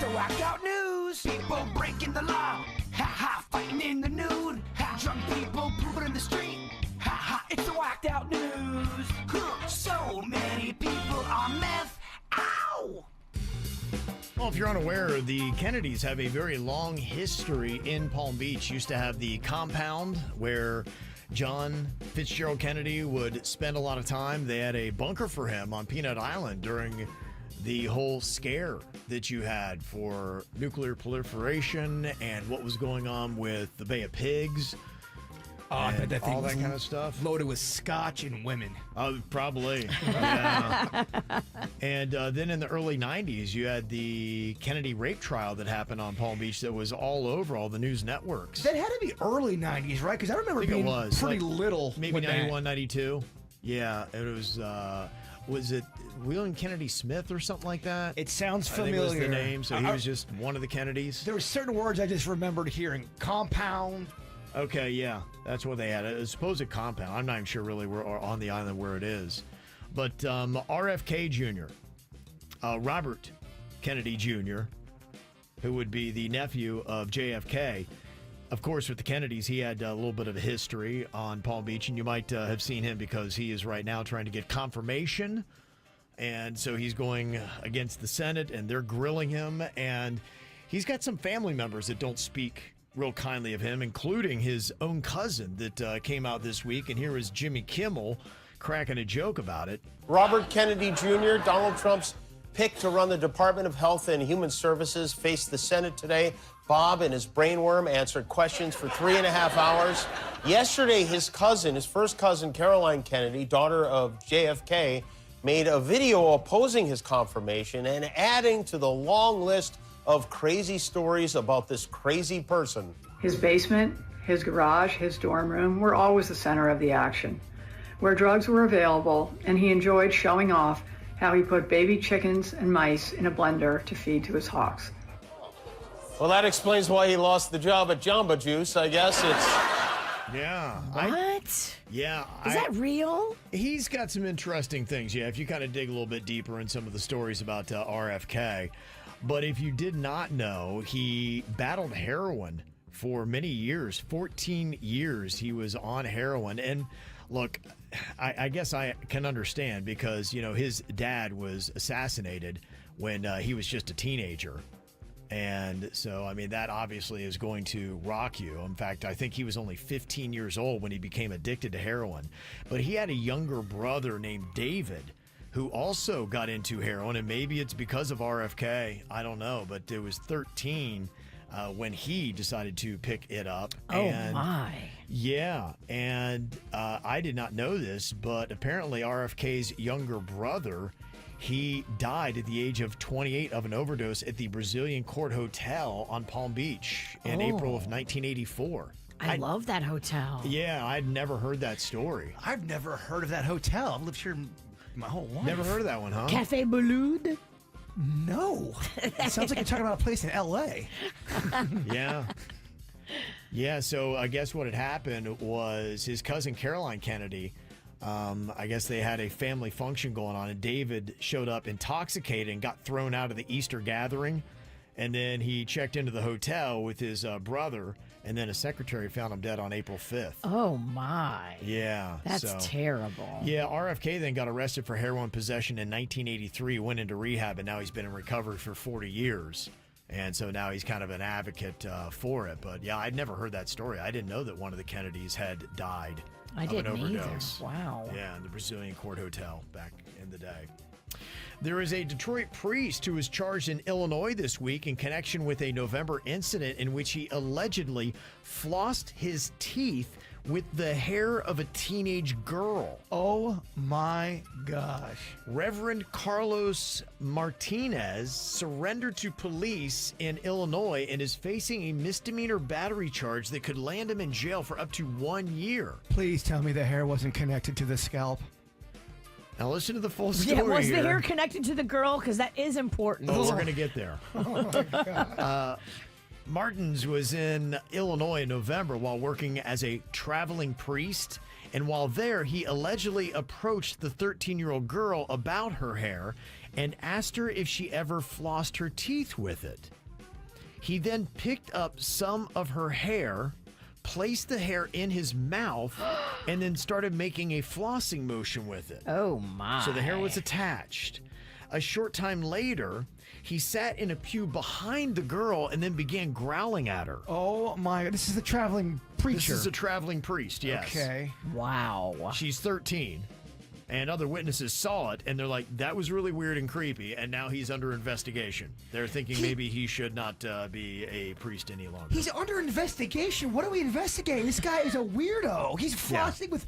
the whacked out news. People breaking the law. Ha ha, fighting in the nude. Ha, drunk people pooping in the street. Ha ha, it's the whacked out news. So many people on meth. Ow! Well, if you're unaware, the Kennedys have a very long history in Palm Beach. Used to have the compound where John Fitzgerald Kennedy would spend a lot of time. They had a bunker for him on Peanut Island during the whole scare that you had for nuclear proliferation and what was going on with the Bay of Pigs. I bet that thing all was that kind of stuff. Loaded with scotch and women. Probably. Yeah. And then in the early 90s, you had the Kennedy rape trial that happened on Palm Beach that was all over all the news networks. That had to be early 90s, right? Because I remember being pretty little. Maybe 91, 92. Yeah, was it William Kennedy Smith or something like that? It sounds I think familiar. was the name, so he was just one of the Kennedys. There were certain words I just remembered hearing. Compound. Okay, yeah, that's what they had. A supposed compound. I'm not even sure really where on the island where it is. But RFK Jr., Robert Kennedy Jr., who would be the nephew of JFK. Of course, with the Kennedys, he had a little bit of a history on Palm Beach, and you might have seen him because he is right now trying to get confirmation. And so he's going against the Senate, and they're grilling him. And he's got some family members that don't speak real kindly of him, including his own cousin that came out this week. And here is Jimmy Kimmel cracking a joke about it. Robert Kennedy Jr., Donald Trump's pick to run the Department of Health and Human Services, faced the Senate today. Bob and his brainworm answered questions for 3.5 hours. Yesterday, his first cousin, Caroline Kennedy, daughter of JFK, made a video opposing his confirmation and adding to the long list of crazy stories about this crazy person. His basement, his garage, his dorm room were always the center of the action, where drugs were available, and he enjoyed showing off how he put baby chickens and mice in a blender to feed to his hawks. Well, that explains why he lost the job at Jamba Juice, I guess. Yeah. What? Is that real? He's got some interesting things, yeah, if you kind of dig a little bit deeper in some of the stories about RFK. But if you did not know, he battled heroin for many years. 14 years he was on heroin. And look, I guess I can understand because, you know, his dad was assassinated when he was just a teenager. And so, I mean, that obviously is going to rock you. In fact, I think he was only 15 years old when he became addicted to heroin. But he had a younger brother named David who also got into heroin, and maybe it's because of RFK. I don't know, but it was 13 when he decided to pick it up. Oh, my. Yeah, and I did not know this, but apparently RFK's younger brother, he died at the age of 28 of an overdose at the Brazilian Court Hotel on Palm Beach in April of 1984. I love that hotel. Yeah, I'd never heard that story. I've never heard of that hotel. I've lived here my whole life. Never heard of that one, huh? Cafe Boulud? No. It sounds like you're talking about a place in L.A. Yeah. Yeah, so I guess what had happened was his cousin Caroline Kennedy, I guess they had a family function going on, and David showed up intoxicated and got thrown out of the Easter gathering. And then he checked into the hotel with his brother, and then a secretary found him dead on April 5th. Oh, my. Yeah. That's terrible. Yeah, RFK then got arrested for heroin possession in 1983, went into rehab, and now he's been in recovery for 40 years. And so now he's kind of an advocate for it. But, yeah, I'd never heard that story. I didn't know that one of the Kennedys had died of an overdose. Wow. Yeah, in the Brazilian Court Hotel back in the day. There is a Detroit priest who was charged in Illinois this week in connection with a November incident in which he allegedly flossed his teeth with the hair of a teenage girl. Oh, my gosh. Reverend Carlos Martinez surrendered to police in Illinois and is facing a misdemeanor battery charge that could land him in jail for up to 1 year. Please tell me the hair wasn't connected to the scalp. Now listen to the full story. Yeah, was here. the hair connected to the girl? Because that is important. Oh, we're going to get there. Oh, my God. Martins was in Illinois in November while working as a traveling priest. And while there, he allegedly approached the 13-year-old girl about her hair and asked her if she ever flossed her teeth with it. He then picked up some of her hair, placed the hair in his mouth, and then started making a flossing motion with it. Oh, my. So the hair was attached. A short time later, he sat in a pew behind the girl and then began growling at her. Oh my! This is the traveling preacher. This is a traveling priest, yes. Okay. Wow. She's 13, and other witnesses saw it, and they're like, that was really weird and creepy, and now he's under investigation. They're thinking maybe he should not be a priest any longer. He's under investigation. What are we investigating? This guy is a weirdo. He's flossing with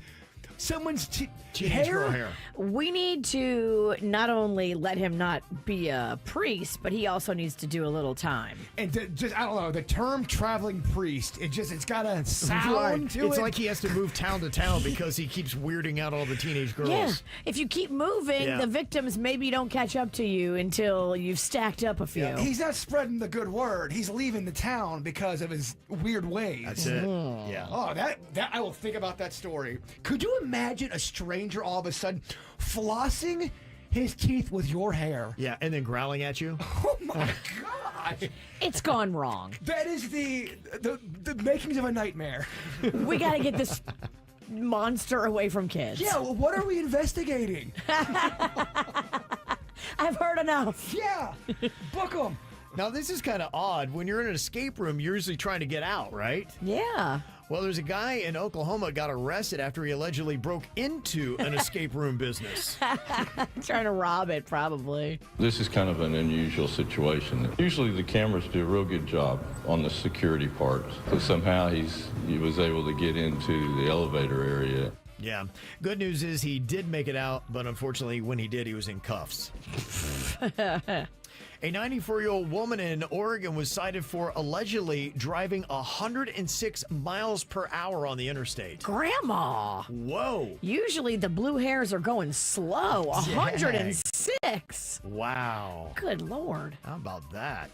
someone's Teenage girl hair. We need to not only let him not be a priest, but he also needs to do a little time. And just, I don't know, the term traveling priest, it's got a sound Right. to it. It's like he has to move town to town because he keeps weirding out all the teenage girls. Yeah. If you keep moving, Yeah. the victims maybe don't catch up to you until you've stacked up a few. He's not spreading the good word. He's leaving the town because of his weird ways. That's it. Yeah. Oh, that I will think about that story. Could you imagine a stranger all of a sudden flossing his teeth with your hair? Yeah, and then growling at you. Oh my God! It's gone wrong. That is the makings of a nightmare. We got to get this monster away from kids. Yeah, well, what are we investigating? I've heard enough. Yeah, book them. Now, this is kind of odd. When you're in an escape room, you're usually trying to get out, right? Yeah. Well, there's a guy in Oklahoma got arrested after he allegedly broke into an escape room business. Trying to rob it, probably. This is kind of an unusual situation. Usually the cameras do a real good job on the security part, but somehow he was able to get into the elevator area. Yeah. Good news is he did make it out, but unfortunately, when he did, he was in cuffs. A 94-year-old woman in Oregon was cited for allegedly driving 106 miles per hour on the interstate. Grandma. Whoa. Usually the blue hairs are going slow. 106. Wow. Good Lord. How about that?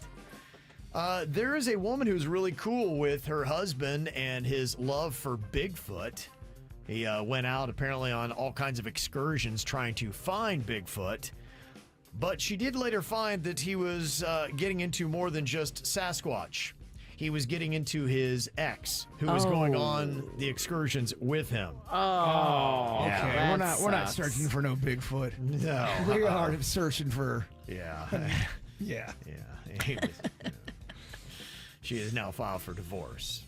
There is a woman who's really cool with her husband and his love for Bigfoot. He went out apparently on all kinds of excursions trying to find Bigfoot. But she did later find that he was getting into more than just Sasquatch. He was getting into his ex, who was going on the excursions with him. Oh. Okay, that we're not sucks. searching for no Bigfoot. No. We are searching for Yeah. yeah. Yeah. He was- She is now filed for divorce.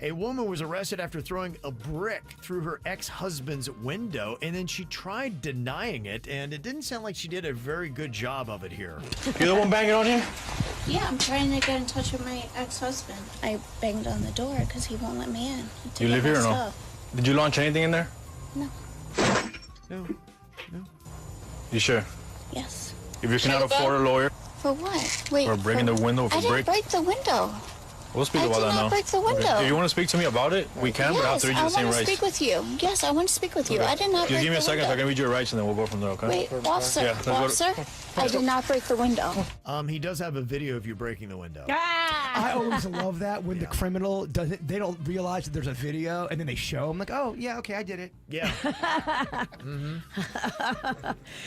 A woman was arrested after throwing a brick through her ex-husband's window, and then she tried denying it, and it didn't sound like she did a very good job of it here. You're the one banging on here? Yeah, I'm trying to get in touch with my ex-husband. I banged on the door because he won't let me in. He took You live my here or no? stuff. Did you launch anything in there? No. No. You sure? Yes. If you cannot afford a lawyer For what? Wait. for breaking the window with I a didn't brick, break the window. we'll speak I about did that not now. break the window. Okay. If you want to speak to me about it, we can, but I have Yes, to read you I the same want to speak rights. with you. Yes, I want to speak with you. I did not Just break give me a the second so I window. can read your rights and then we'll go from there, okay? Wait, officer, Yeah, let's go to- officer, I did not break the window. He does have a video of you breaking the window. I always love that when the criminal doesn't. They don't realize that there's a video, and then they show them like, "Oh yeah, okay, I did it." Yeah.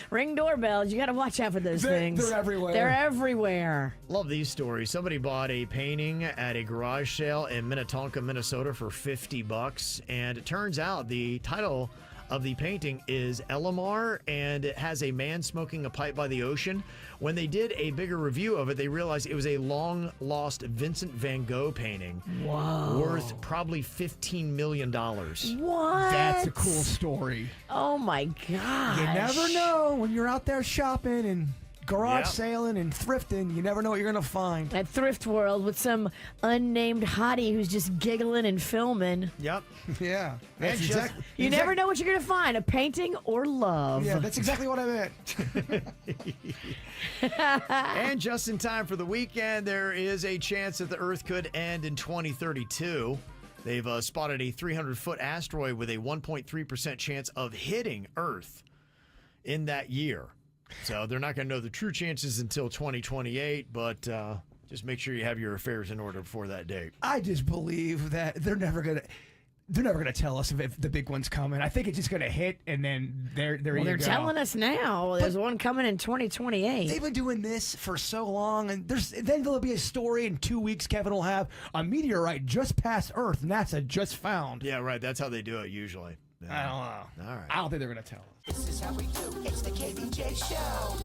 Ring doorbells. You got to watch out for those things. They're everywhere. They're everywhere. Love these stories. Somebody bought a painting at a garage sale in Minnetonka, Minnesota for $50, and it turns out the title of the painting is Elamar, and it has a man smoking a pipe by the ocean. When they did a bigger review of it, they realized it was a long-lost Vincent van Gogh painting. Whoa. Worth probably $15 million. What? That's a cool story. Oh, my gosh. You never know when you're out there shopping and garage Yep. sailing and thrifting. You never know what you're gonna find. At Thrift World with some unnamed hottie who's just giggling and filming. Yep. Yeah, And that's just- You never know what you're going to find, a painting or love. Yeah, that's exactly what I meant. And just in time for the weekend, there is a chance that the Earth could end in 2032. They've spotted a 300-foot asteroid with a 1.3% chance of hitting Earth in that year. So they're not going to know the true chances until 2028, but Just make sure you have your affairs in order before that date. I just believe that they're never gonna tell us if the big one's coming. I think it's just gonna hit, and then they're telling us now. There's one coming in 2028. They've been doing this for so long, and then there'll be a story in 2 weeks. Kevin will have a meteorite just past Earth. NASA just found. Yeah, right. That's how they do it usually. Yeah. I don't know. All right. I don't think they're gonna tell us. This is how we do. It's the KBJ Show.